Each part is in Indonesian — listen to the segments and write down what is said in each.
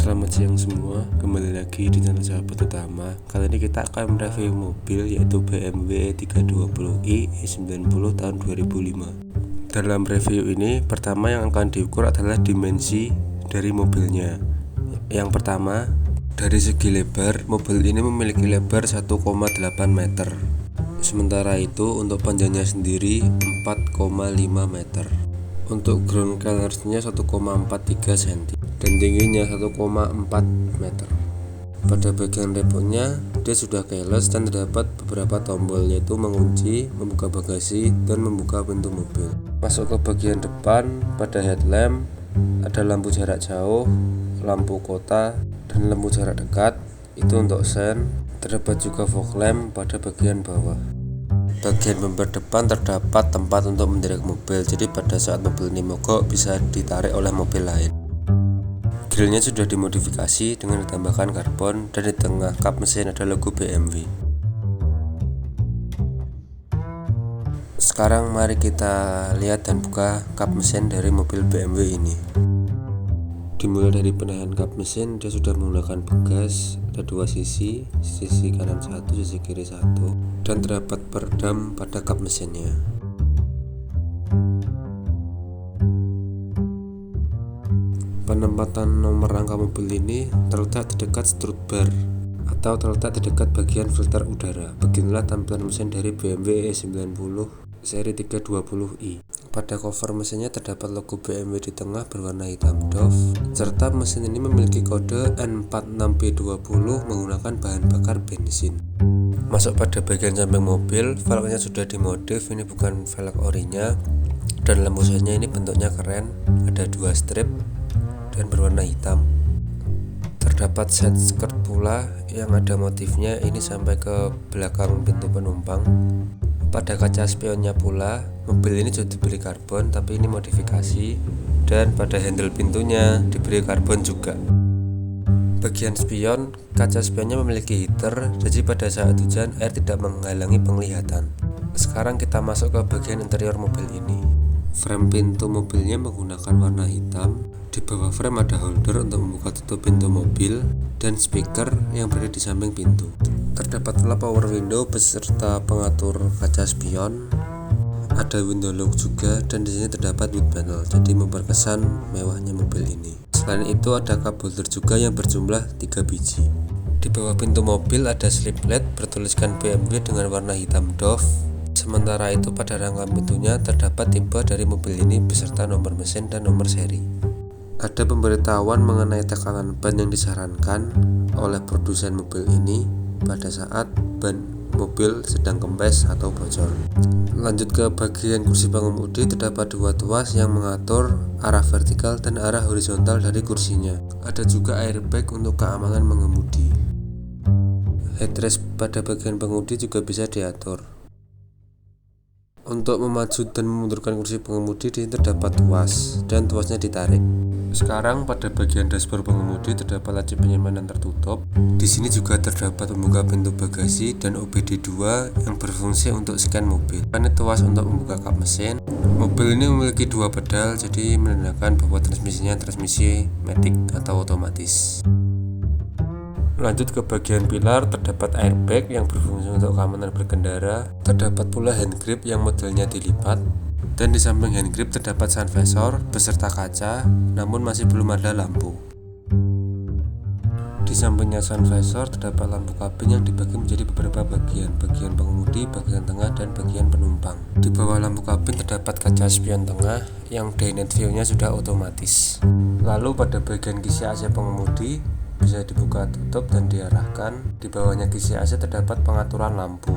Selamat siang semua, kembali lagi di channel Sahabat Utama. Kali ini kita akan mereview mobil yaitu BMW 320i E90 tahun 2005. Dalam review ini, pertama yang akan diukur adalah dimensi dari mobilnya. Yang pertama, dari segi lebar, mobil ini memiliki lebar 1,8 meter. Sementara itu untuk panjangnya sendiri 4,5 meter. Untuk ground clearance-nya 1,43 cm dan tingginya 1,4 meter. Pada bagian dashboard-nya dia sudah keyless dan terdapat beberapa tombol, yaitu mengunci, membuka bagasi, dan membuka pintu mobil. Masuk ke bagian depan, pada headlamp ada lampu jarak jauh, lampu kota, dan lampu jarak dekat. Itu untuk sen. Terdapat juga fog lamp pada bagian bawah. Bagian bumper depan terdapat tempat untuk menderek mobil, jadi pada saat mobil ini mogok bisa ditarik oleh mobil lain. Grillnya sudah dimodifikasi dengan ditambahkan karbon, dan di tengah kap mesin ada logo BMW. Sekarang mari kita lihat dan buka kap mesin dari mobil BMW ini. Dimulai dari penahan kap mesin, dia sudah menggunakan bekas, ada dua sisi kanan satu, sisi kiri satu, dan terdapat peredam pada kap mesinnya. Penempatan nomor rangka mobil ini terletak di dekat strut bar atau terletak di dekat bagian filter udara. Beginilah tampilan mesin dari BMW E90 seri 320i. Pada cover mesinnya terdapat logo BMW di tengah berwarna hitam doff, serta mesin ini memiliki kode N46B20 menggunakan bahan bakar bensin. Masuk pada bagian samping mobil, velgnya sudah dimodif, ini bukan velg orinya, dan lampu sennya ini bentuknya keren, ada dua strip dan berwarna hitam. Terdapat set skirt pula yang ada motifnya ini sampai ke belakang pintu penumpang. Pada kaca spionnya pula, mobil ini sudah diberi karbon, tapi ini modifikasi, dan pada handle pintunya diberi karbon juga. Bagian spion, kaca spionnya memiliki heater, jadi pada saat hujan air tidak menghalangi penglihatan. Sekarang kita masuk ke bagian interior mobil ini. Frame pintu mobilnya menggunakan warna hitam. Di bawah frame ada holder untuk membuka tutup pintu mobil dan speaker yang berada di samping pintu. Terdapat pula power window beserta pengatur kaca spion. Ada window lock juga, dan di sini terdapat wood panel, jadi memperkesan mewahnya mobil ini. Selain itu ada cup holder juga yang berjumlah 3 biji. Di bawah pintu mobil ada slip led bertuliskan BMW dengan warna hitam doff. Sementara itu pada rangka pintunya terdapat tipe dari mobil ini beserta nomor mesin dan nomor seri. Ada pemberitahuan mengenai tekanan ban yang disarankan oleh produsen mobil ini pada saat ban mobil sedang kempes atau bocor. Lanjut ke bagian kursi pengemudi, terdapat dua tuas yang mengatur arah vertikal dan arah horizontal dari kursinya. Ada juga airbag untuk keamanan mengemudi. Headrest pada bagian pengemudi juga bisa diatur. Untuk memaju dan memundurkan kursi pengemudi di sini terdapat tuas dan tuasnya ditarik. Sekarang pada bagian dashboard pengemudi terdapat laci penyimpanan tertutup. Di sini juga terdapat pembuka pintu bagasi dan OBD2 yang berfungsi untuk scan mobil. Ini tuas untuk membuka kap mesin. Mobil ini memiliki dua pedal, jadi menandakan bahwa transmisinya transmisi matic atau otomatis. Lanjut ke bagian pilar, terdapat airbag yang berfungsi untuk keamanan berkendara. Terdapat pula hand grip yang modelnya dilipat, dan di samping hand grip terdapat sun visor beserta kaca, namun masih belum ada lampu. Di sampingnya sun visor terdapat lampu kabin yang dibagi menjadi beberapa bagian pengemudi, bagian tengah, dan bagian penumpang. Di bawah lampu kabin terdapat kaca spion tengah yang day night view-nya sudah otomatis. Lalu pada bagian kisi AC pengemudi bisa dibuka tutup dan diarahkan. Di bawahnya kisi AC terdapat pengaturan lampu.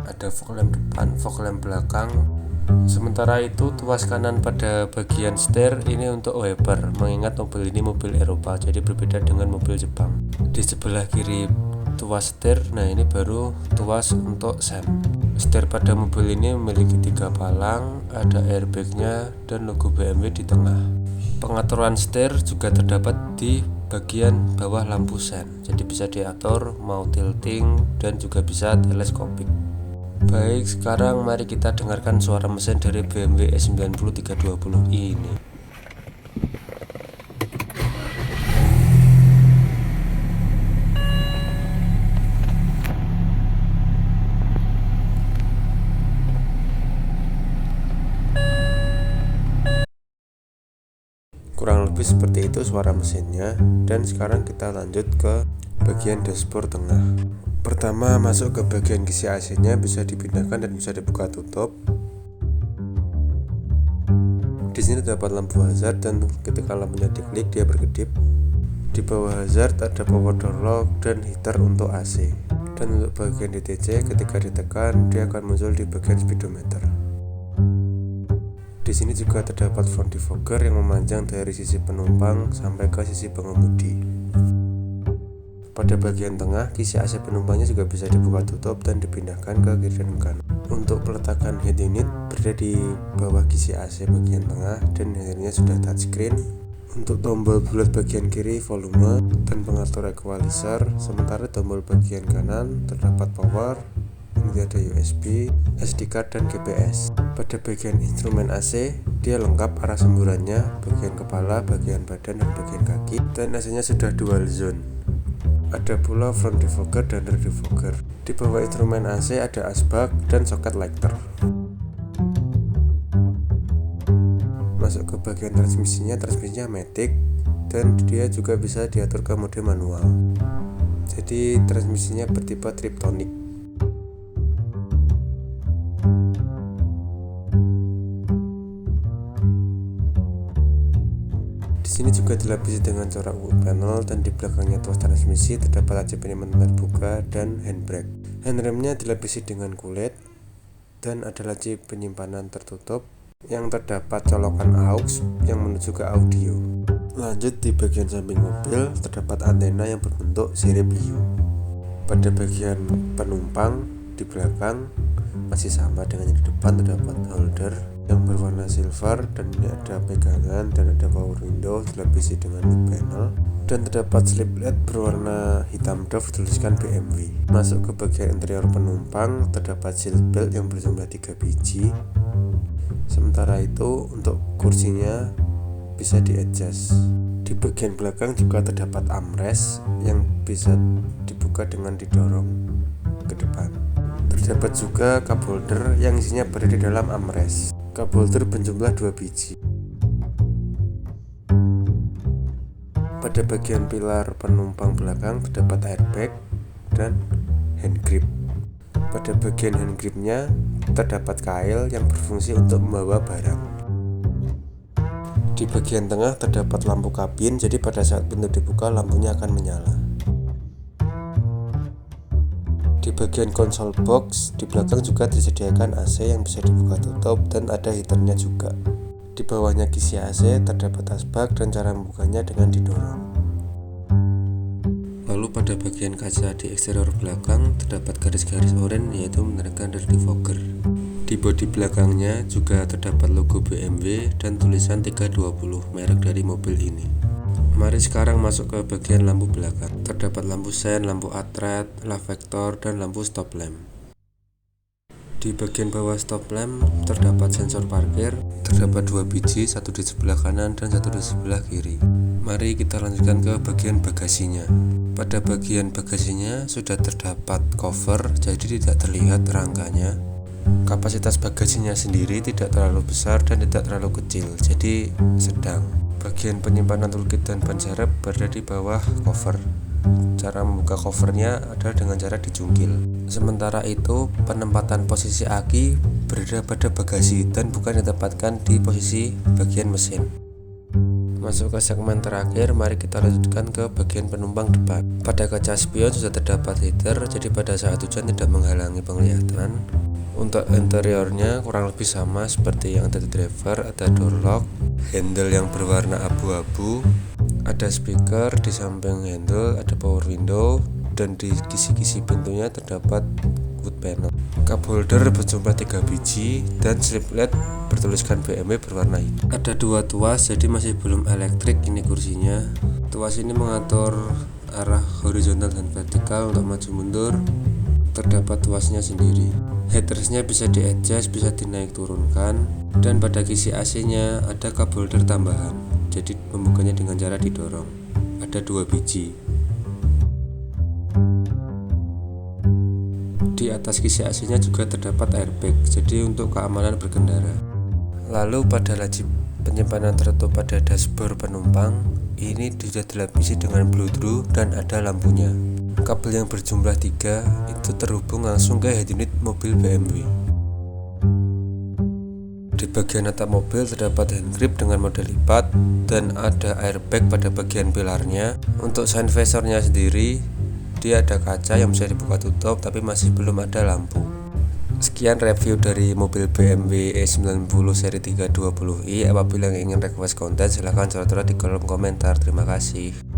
Ada fog lamp depan, fog lamp belakang. Sementara itu tuas kanan pada bagian setir ini untuk wiper, mengingat mobil ini mobil Eropa, jadi berbeda dengan mobil Jepang. Di sebelah kiri tuas setir, nah ini baru tuas untuk sen. Setir pada mobil ini memiliki 3 palang, ada airbagnya dan logo BMW di tengah. Pengaturan setir juga terdapat di bagian bawah lampu sen, jadi bisa diatur mau tilting dan juga bisa teleskopik. Baik, sekarang mari kita dengarkan suara mesin dari BMW E90 320i ini. seperti itu suara mesinnya. Dan sekarang kita lanjut ke bagian dashboard tengah. Pertama, masuk ke bagian kisi AC-nya, bisa dipindahkan dan bisa dibuka tutup. Di sini terdapat lampu hazard dan ketika lampunya diklik dia berkedip. Di bawah hazard ada power door lock dan heater untuk AC. Dan untuk bagian DTC ketika ditekan dia akan muncul di bagian speedometer. Di sini juga terdapat front defogger yang memanjang dari sisi penumpang sampai ke sisi pengemudi. Pada bagian tengah, kisi AC penumpangnya juga bisa dibuka tutup dan dipindahkan ke kiri dan kanan. Untuk peletakan head unit berada di bawah kisi AC bagian tengah dan headernya sudah touchscreen. Untuk tombol bulat bagian kiri volume dan pengatur equalizer, sementara tombol bagian kanan terdapat power, kemudian ada USB, SD card dan GPS. Pada bagian instrumen AC, dia lengkap arah semburannya, bagian kepala, bagian badan dan bagian kaki, dan AC-nya sudah dual zone. Ada pula front defogger dan rear defogger. Di bawah instrumen AC ada asbak dan soket lighter. Masuk ke bagian transmisinya matic dan dia juga bisa diatur ke mode manual. Jadi transmisinya bertipe Triptonic. Di sini juga dilapisi dengan corak wood panel dan di belakangnya tuas transmisi terdapat laci penyimpanan terbuka dan handbrake. Handremnya dilapisi dengan kulit dan ada laci penyimpanan tertutup yang terdapat colokan aux yang menuju ke audio. Lanjut di bagian samping mobil terdapat antena yang berbentuk sirip U. Pada bagian penumpang di belakang masih sama dengan yang di depan, terdapat holder yang berwarna silver dan ini ada pegangan dan ada power window dilapisi dengan wood panel dan terdapat slip led berwarna hitam doff bertuliskan BMW. Masuk ke bagian interior penumpang terdapat seat belt yang berjumlah 3 biji. Sementara itu untuk kursinya bisa di-adjust. Di bagian belakang juga terdapat armrest yang bisa dibuka dengan didorong ke depan. Terdapat juga cup holder yang isinya berada di dalam armrest. Cup holder berjumlah 2 biji. Pada bagian pilar penumpang belakang terdapat airbag dan hand grip. Pada bagian hand gripnya terdapat kail yang berfungsi untuk membawa barang. Di bagian tengah terdapat lampu kabin, jadi pada saat pintu dibuka lampunya akan menyala. Di bagian konsol box di belakang juga disediakan AC yang bisa dibuka tutup dan ada heaternya juga. Di bawahnya kisi AC terdapat asbak dan cara membukanya dengan didorong. Lalu pada bagian kaca di eksterior belakang terdapat garis-garis oranye yaitu menerangkan rear defogger. Di bodi belakangnya juga terdapat logo BMW dan tulisan 320 merek dari mobil ini. Mari sekarang masuk ke bagian lampu belakang. Terdapat lampu sen, lampu atret, reflektor, dan lampu stop lamp. Di bagian bawah stop lamp terdapat sensor parkir. Terdapat 2 biji, satu di sebelah kanan dan satu di sebelah kiri. Mari kita lanjutkan ke bagian bagasinya. Pada bagian bagasinya sudah terdapat cover, jadi tidak terlihat rangkanya. Kapasitas bagasinya sendiri tidak terlalu besar dan tidak terlalu kecil, jadi sedang. Bagian penyimpanan toolkit dan ban serep berada di bawah cover. Cara membuka covernya adalah dengan cara dijungkil. Sementara itu, penempatan posisi aki berada pada bagasi dan bukan ditempatkan di posisi bagian mesin. Masuk ke segmen terakhir, mari kita lanjutkan ke bagian penumpang depan. Pada kaca spion sudah terdapat header, jadi pada saat hujan tidak menghalangi penglihatan. Untuk interiornya kurang lebih sama seperti yang ada di driver, ada door lock, handle yang berwarna abu-abu, ada speaker di samping handle, ada power window, dan di kisi-kisi pintunya terdapat wood panel. Cup holder berjumlah 3 biji dan slip led bertuliskan BMW berwarna hitam. Ada 2 tuas, jadi masih belum elektrik ini kursinya. Tuas ini mengatur arah horizontal dan vertikal untuk maju mundur. Terdapat tuasnya sendiri. Headersnya bisa di-adjust, bisa dinaik turunkan, dan pada kisi AC-nya ada cup holder tambahan. Jadi membukanya dengan cara didorong. Ada 2 biji. Di atas kisi AC-nya juga terdapat airbag, jadi untuk keamanan berkendara. Lalu pada laci penyimpanan tertutup pada dashboard penumpang, ini sudah dilapisi dengan Bluetooth dan ada lampunya. Kabel yang berjumlah 3 itu terhubung langsung ke head unit mobil BMW. Di bagian atap mobil terdapat hand grip dengan model lipat dan ada airbag pada bagian pilarnya. Untuk sign visornya sendiri, dia ada kaca yang bisa dibuka tutup tapi masih belum ada lampu. Sekian review dari mobil BMW E90 seri 320i. Apabila ingin request konten silahkan coret di kolom komentar. Terima kasih.